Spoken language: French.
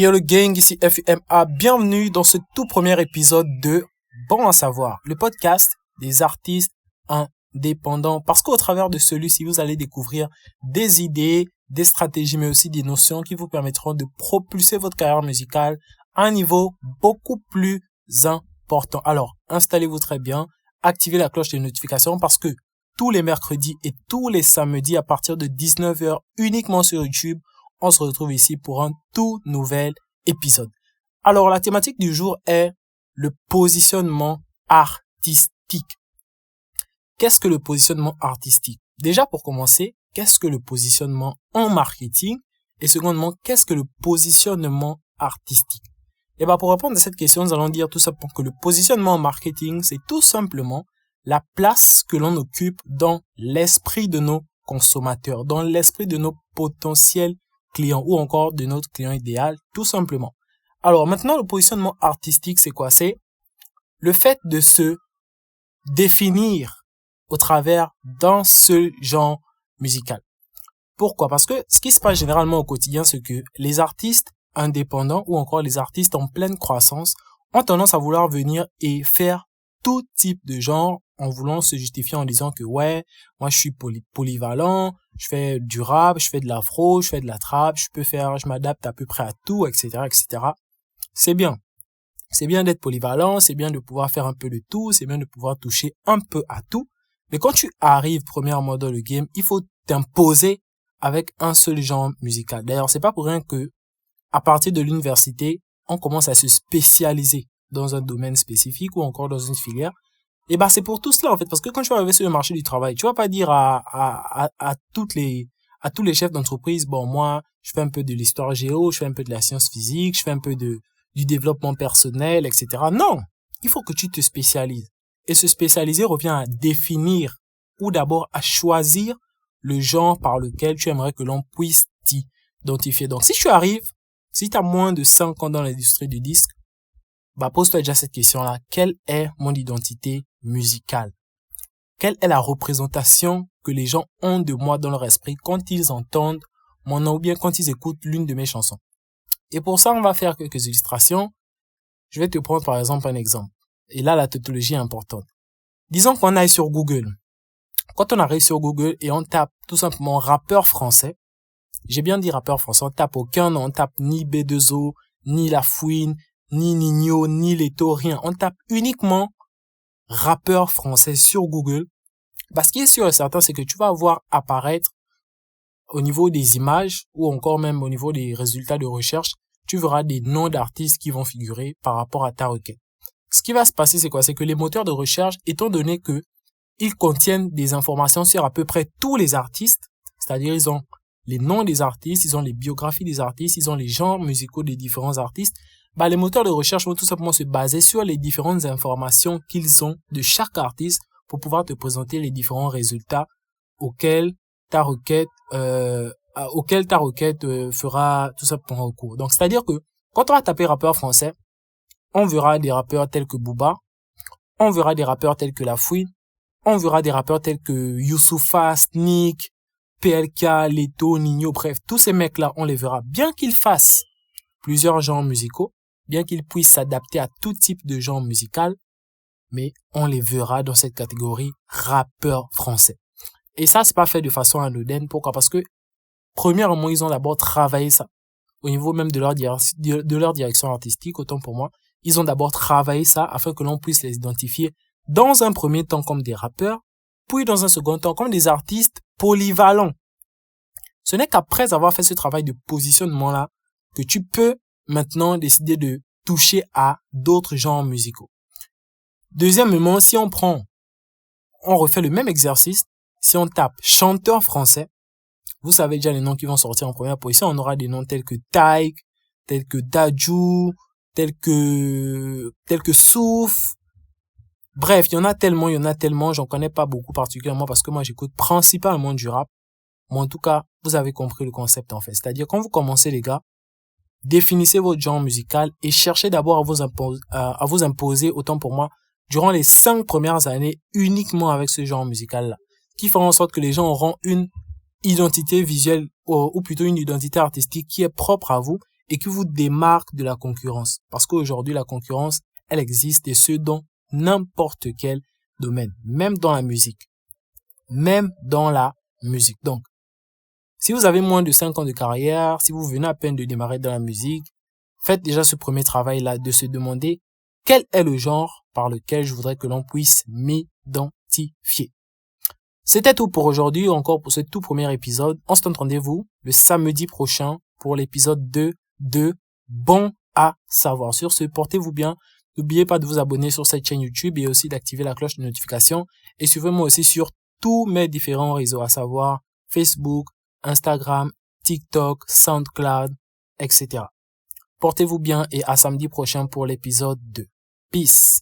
Yo le gang, ici FUMA, bienvenue dans ce tout premier épisode de Bon à savoir, le podcast des artistes indépendants. Parce qu'au travers de celui-ci, vous allez découvrir des idées, des stratégies, mais aussi des notions qui vous permettront de propulser votre carrière musicale à un niveau beaucoup plus important. Alors, installez-vous très bien, activez la cloche de notification parce que tous les mercredis et tous les samedis à partir de 19h uniquement sur YouTube, on se retrouve ici pour un tout nouvel épisode. Alors, la thématique du jour est le positionnement artistique. Qu'est-ce que le positionnement artistique? Déjà, pour commencer, qu'est-ce que le positionnement en marketing? Et secondement, qu'est-ce que le positionnement artistique? Et pour répondre à cette question, nous allons dire tout simplement que le positionnement en marketing, c'est tout simplement la place que l'on occupe dans l'esprit de nos consommateurs, dans l'esprit de nos potentiels client ou encore de notre client idéal, tout simplement. Alors maintenant, le positionnement artistique, c'est quoi? C'est le fait de se définir au travers d'un seul genre musical. Pourquoi? Parce que ce qui se passe généralement au quotidien, c'est que les artistes indépendants ou encore les artistes en pleine croissance ont tendance à vouloir venir et faire tout type de genre en voulant se justifier en disant que ouais, moi je suis polyvalent, je fais du rap, je fais de l'afro, je fais de la trap, je m'adapte à peu près à tout, etc., etc. C'est bien. C'est bien d'être polyvalent, c'est bien de pouvoir faire un peu de tout, c'est bien de pouvoir toucher un peu à tout. Mais quand tu arrives premièrement dans le game, il faut t'imposer avec un seul genre musical. D'ailleurs, c'est pas pour rien que à partir de l'université, on commence à se spécialiser dans un domaine spécifique ou encore dans une filière. Et c'est pour tout cela en fait, parce que quand tu vas arriver sur le marché du travail, tu vas pas dire à tous les chefs d'entreprise, bon moi je fais un peu de l'histoire géo, je fais un peu de la science physique, je fais un peu du développement personnel, etc. Non, il faut que tu te spécialises. Et se spécialiser revient à définir ou d'abord à choisir le genre par lequel tu aimerais que l'on puisse t'identifier. Donc si tu as moins de 5 ans dans l'industrie du disque, pose-toi déjà cette question-là. Quelle est mon identité musicale? Quelle est la représentation que les gens ont de moi dans leur esprit quand ils entendent mon nom ou bien quand ils écoutent l'une de mes chansons? Et pour ça, on va faire quelques illustrations. Je vais te prendre par exemple un exemple. Et là, la tautologie est importante. Disons qu'on aille sur Google. Quand on arrive sur Google et on tape tout simplement rappeur français, j'ai bien dit rappeur français, on tape aucun nom, on tape ni B2O, ni La Fouine, ni Nino, ni Leto, rien. On tape uniquement rappeur français sur Google. Ce qui est sûr et certain, c'est que tu vas voir apparaître au niveau des images ou encore même au niveau des résultats de recherche, tu verras des noms d'artistes qui vont figurer par rapport à ta requête. Ce qui va se passer, c'est quoi? C'est que les moteurs de recherche, étant donné que ils contiennent des informations sur à peu près tous les artistes, c'est-à-dire ils ont les noms des artistes, ils ont les biographies des artistes, ils ont les genres musicaux des différents artistes, les moteurs de recherche vont tout simplement se baser sur les différentes informations qu'ils ont de chaque artiste pour pouvoir te présenter les différents résultats auxquels ta requête fera tout simplement recours. Donc, c'est-à-dire que quand on va taper rappeur français, on verra des rappeurs tels que Booba, on verra des rappeurs tels que La Fouine, on verra des rappeurs tels que Youssoupha, Sneak, PLK, Leto, Nino, bref, tous ces mecs-là, on les verra. Bien qu'ils fassent plusieurs genres musicaux, bien qu'ils puissent s'adapter à tout type de genre musical, mais on les verra dans cette catégorie rappeurs français. Et ça, c'est pas fait de façon anodine. Pourquoi? Parce que, premièrement, ils ont d'abord travaillé ça. Au niveau même de leur direction artistique, autant pour moi, ils ont d'abord travaillé ça afin que l'on puisse les identifier dans un premier temps comme des rappeurs, puis dans un second temps comme des artistes polyvalents. Ce n'est qu'après avoir fait ce travail de positionnement-là que tu peux maintenant décider de toucher à d'autres genres musicaux. Deuxièmement, si on refait le même exercice, si on tape chanteur français, vous savez déjà les noms qui vont sortir en première position. On aura des noms tels que Taïk, tels que Dadju, tels que Souf. Bref, il y en a tellement, j'en connais pas beaucoup particulièrement parce que moi j'écoute principalement du rap. Mais en tout cas, vous avez compris le concept en fait. C'est-à-dire quand vous commencez les gars, définissez votre genre musical et cherchez d'abord à vous imposer, autant pour moi, durant les 5 premières années uniquement avec ce genre musical-là, qui fera en sorte que les gens auront une identité visuelle ou plutôt une identité artistique qui est propre à vous et qui vous démarque de la concurrence. Parce qu'aujourd'hui, la concurrence, elle existe et ce dans n'importe quel domaine, même dans la musique. Donc, si vous avez moins de 5 ans de carrière, si vous venez à peine de démarrer dans la musique, faites déjà ce premier travail-là de se demander quel est le genre par lequel je voudrais que l'on puisse m'identifier. C'était tout pour aujourd'hui, encore pour ce tout premier épisode. On se donne rendez-vous le samedi prochain pour l'épisode 2 de Bon à savoir. Sur ce, portez-vous bien. N'oubliez pas de vous abonner sur cette chaîne YouTube et aussi d'activer la cloche de notification. Et suivez-moi aussi sur tous mes différents réseaux, à savoir Facebook, Instagram, TikTok, SoundCloud, etc. Portez-vous bien et à samedi prochain pour l'épisode 2. Peace.